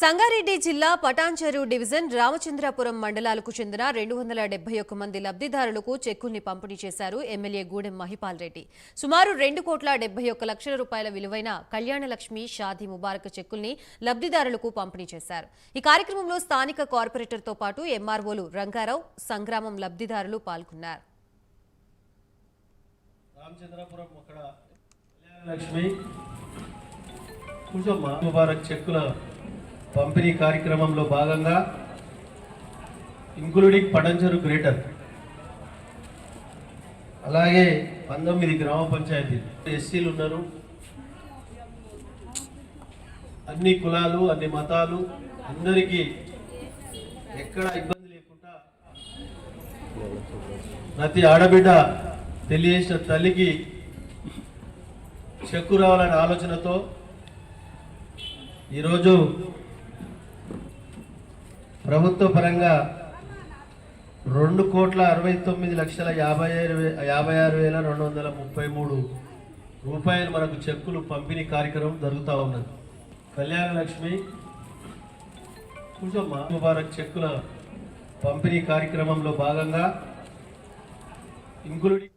సంగారెడ్డి జిల్లా పటాన్చెరు డివిజన్ రామచంద్రాపురం మండలాలకు చెందిన 271 మంది లబ్ధిదారులకు చెక్కుల్ని పంపిణీ చేశారు ఎమ్మెల్యే గూడెం మహిపాల్ రెడ్డి. సుమారు 2,71,00,000 రూపాయల విలువైన కళ్యాణలక్ష్మి షాదీ ముబారక్ చెక్కుల్ని లబ్ధిదారులకు పంపిణీ చేశారు. ఈ కార్యక్రమంలో స్థానిక కార్పొరేటర్తో పాటు ఎంఆర్ఓలు రంగారావు, సంగ్రామం లబ్ధిదారులు పాల్గొన్నారు. పంపిణీ కార్యక్రమంలో భాగంగా ఇంక్లూడింగ్ పటాన్చెరు గ్రేటర్ అలాగే 19 గ్రామ పంచాయతీలు ఎస్సీలు ఉన్నారు. అన్ని కులాలు అన్ని మతాలు అందరికీ ఎక్కడ ఇబ్బంది లేకుండా ప్రతి ఆడబిడ్డ తెలియజేసిన తల్లికి చెక్కు రావాలనే ఆలోచనతో ఈరోజు ప్రభుత్వ పరంగా 2,69,56,233 రూపాయలు మనకు చెక్కులు పంపిణీ కార్యక్రమం జరుగుతూ ఉన్నది. కళ్యాణలక్ష్మి ముబారక్ చెక్కుల పంపిణీ కార్యక్రమంలో భాగంగా ఇంక్లూడింగ్